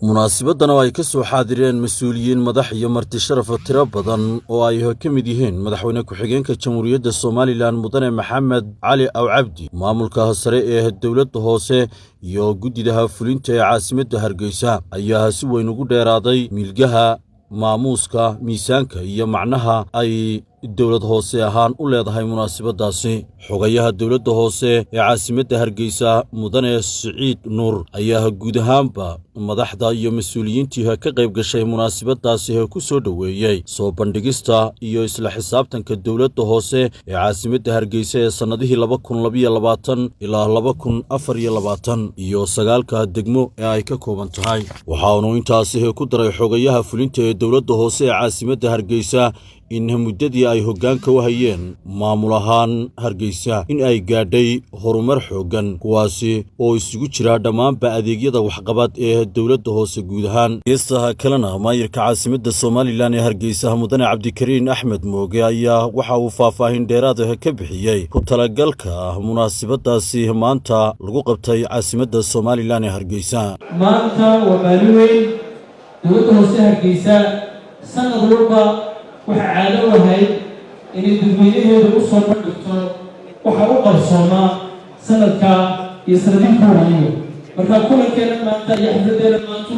munaasabadana ay ka soo xaadireen mas'uuliyiin madax iyo marti sharaf tiro badan oo ay ka mid yihiin madaxweyne ku-xigeenka Jamhuuriyadda Soomaaliland Mudane Maxamed Cali Aw Cabdi maamulka sare ee dawladda hoose iyo guddiga fulinta ee caasimadda Hargeysa ayaa si weyn ugu dheeraaday milgaha maamuuska miisaanka iyo macnaha ay dawlad hoose ahaan u leedahay munaasabadaasi xogayaha dawladda hoose ee caasimadda Hargeysa Mudane Siciid Nuur ayaa guud ahaanba madaxda iyo mas'uuliyiintii ka qayb gashay munaasabadaasi ku soo dhaweeyay soo bandhigista iyo isla xisaabtanka dawladda hoose ee caasimadda Hargeysa ee sanadihii 2022 ilaa 2024 iyo sagaalka degmo ee ay ka kooban tahay waxaanu intaasi ku daray xogayaha fulinta ee dawladda hoose ee caasimadda Hargeysa in muddadii ay hoggaanka u hayeen maamul ahaan Hargeysa in ay gaadhay horumar xooggan kuwaasi oo isugu jira dhammaanba adeegyada waxqabad ee dawladda hoose guud ahaan geesaha kalena maayirka caasimadda Soomaaliland ee Hargeysa Mudane Cabdikariin Axmed Mooge ayaa waxa uu faahfaahin dheeraad ah ka bixiyay ku talagalka munaasabadaasi maanta lagu qabtay caasimadda Soomaaliland ee Hargeysa maanta waa maalin weyn dawladda hoose Hargeysa sanad walba waxa caado ahayd in dadweynaheedu u soo bandhigto waxa u qarsooma sanadka iyo sanadkii hore marka kulankeena maanta iyo xafladeena maanta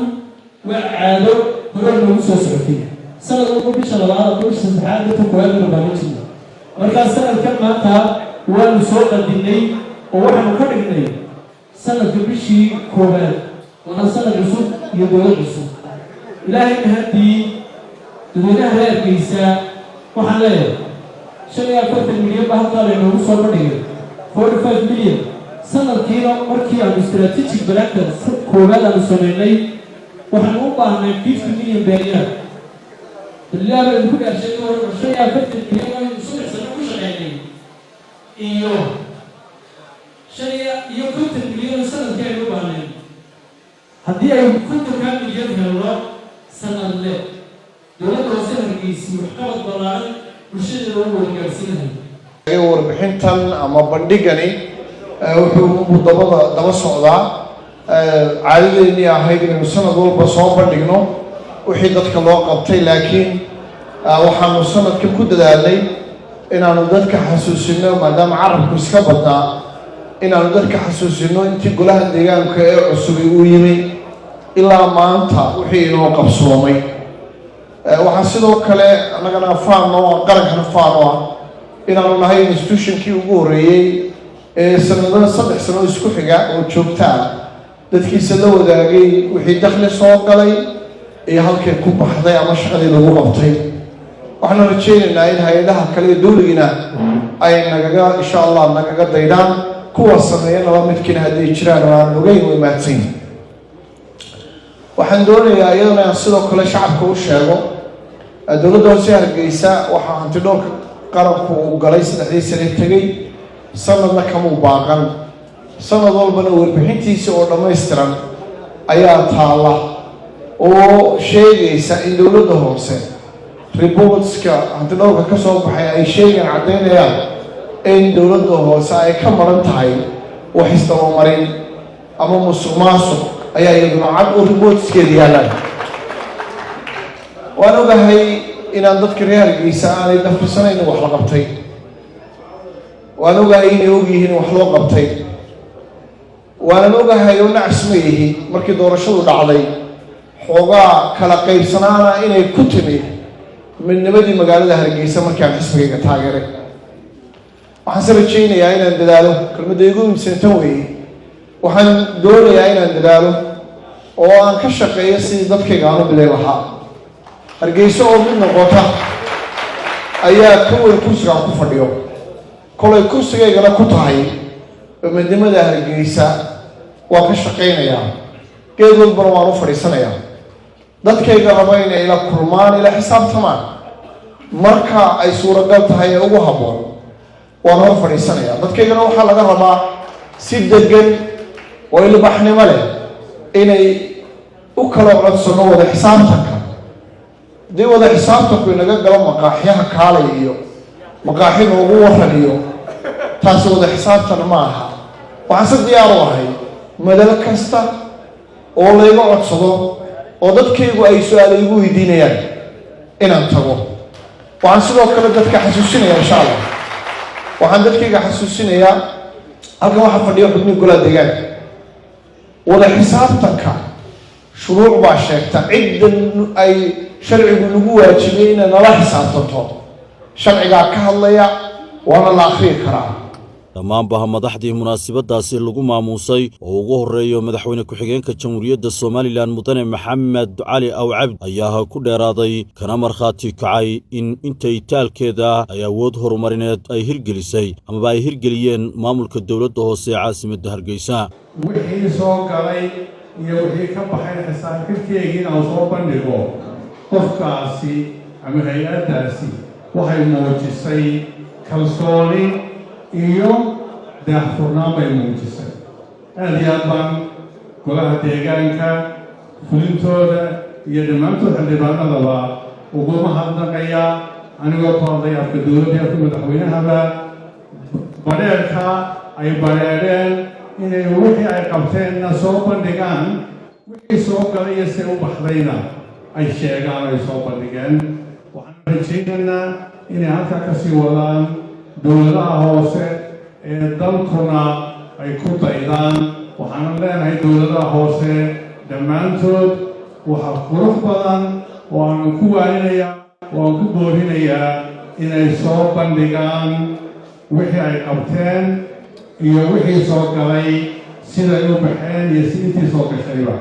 waa caado hore loogu soo socday sanad walba bisha labaad bisha saddexaad inta koowaad barnaamijka marka sanadkan maanta waanu soo qadinay oo waxaanu ka dhignay sanadka bishii koowaad waa sanad cusub iyo dawlad cusub ilaahay hadii dadweynaha Hargeysa waxaan leeyahay 45 milyan baa halkaa lagu soo bandhigay 45 milyan sanadkiina markii aan strategic plan koowaad aan sameynay waxaan u baahnay 50 milyan beeriya ilaa ku gaashay 45 milyan oo soo ku shaqeynay iyo 50 milyan sanadkii ay u baahnay haddii ay 50 milyan helo sanad le dawladda hoose Hargeysa waxqabad ballaaran bulshada loo wargaarsiinayo warbixintan ama bandhigani wuxuu daba socdaa caadadeennii ahayd inaynu sanad walba soo bandhigno wixii dadka loo qabtay laakiin waxaanu sanadkan ku dadaalnay inaanu dadka xasuusino maadaama carabku iska badnaa inaanu dadka xasuusino intii golaha deegaanka ee cusub uu yimi ilaa maanta wixii inoo qabsoomay waxaan sidoo kale annagana faano qarankana faano inaanu nahay institutionkii ugu horeeyay ee sanadada 3 sano isku xiga oo joogtaa dadkiisa la wadaagay wixii dakhli soo galay iyo halkay ku baxday ama shaqadii lagu qabtay waxaan rajaynaynaa in hay'adaha kale dawladina ay nagaga insha Allah nagaga daydaan kuwa sameeyana waa midkiina haday jiraan oo aan ogeyn way maadsan waxaan doonayaa iyadana sidoo kale shacabka u sheego dawladda hoose Hargeysa waxa hanti dhowrka qaranku uu galay 3 sano tagay sanadna kama baaqan sanad walbana warbixintiisa oo dhameystiran ayaa taala oo sheegaysa in dawladda hoose reportska hanti dhowrka ka soo baxay ay sheegan cadeynayaan in dawladda hoose ay ka maran tahay wax isdabamarin ama musuqmaasuq ayaa iyaduna cad oo reportskeeda yaalaan waan ogahay inaan dadka reer Hargeysa aanay dafrsanayn wax la qabtay waan ogahay inay ogyihiin wax loo qabtay waan ogahay oo nacasmeeyay markii doorashadu dhacday xoogaa kala qaybsanaana inay ku timi midnimada magaalada Hargeysa markii aan xisbiga taageeray waxaan rajaynayaa inaan dadaalo kalmadaygu imsantan weey waxaan doonayaa inaan dadaalo oo aan ka shaqeeyo sidii dadkayga aan u bilay lahaa Hargeysa oo mid noqota ayaa ka weyn kursiga ku fadhiyo kolay kursigaygana ku tahay midnimada Hargeysa waa ka shaqeynayaa geed walba waan u fadhiisanayaa dadkayga raba inay la kulmaan ila xisaabtamaan marka ay suuragal tahay ugu haboon waan hor fadhiisanayaa dadkaygana waxaa laga rabaa si degan oo ilbaxnimo leh inay u kala codsano wada xisaabtanka dii wada xisaabtanku inaga galo maqaaxiyaha kaalay iyo maqaaxi ugu waran iyo taas wada xisaabtan ma aha waxaan si diyaar u ahay madal kasta oo layga codsado oo dadkaygu ay su'aalo igu weydiinayaan inaan tago. waxaan sidoo kale dadka xasuusinayaa insha Allah waxaan dadkayga xasuusinayaa halkan waxaa fadhiya xubnihi golaha deegaanka wada xisaabtanka shuruuc baa sheegta ciddan ay sharcigu nagu waajibay inay nala xisaabtanto sharcigaa ka hadlaya waana la akhriyi karaa. dhammaanba madaxdii munaasabadaasi lagu maamuusay oo ugu horreeyo madaxweyne ku-xigeenka jamhuuriyadda somalilan mudane maxamed cali aw cabdi ayaa ku dheeraaday kana markhaati kacay in intay taalkeeda ay awood horumarineed ay hirgelisay amaba ay hirgeliyeen maamulka dowladda hoose ee caasimadda hargeysa. wixii soo galay iyo wixii ka baxay xisaabtirkeygii inaan soo bandhigo qofkaasi ama hay-addaasi waxay muujisay kalsooni iyo daahfurnaan bay muujisay. aad iyo aad baan golaha deegaanka fulintooda iyo dhammaantood xildhibaanadaba ugu mahadnaqayaa anigoo ku hadlay afka dowladda afka madaxweynahaba badheerka ay badheereen inay wixii ay qabteenna soo bandhigaan wixii soo galay iyo si u baxdayna ay sheegaan ay soo bandhigeen. waxaan rajaynaynaa inay halkaa ka sii wadaan dowladaha hoose ee dalkuna ay ku daydaan. waxaan leenahay dowladaha hoose dhammaantood waxa qurux badan oo aan ku waaninayaa oo aan ku boorinayaa inay soo bandhigaan wixii ay qabteen iyo wixii soo galay siday u baxeen iyo si intii soo gashayba.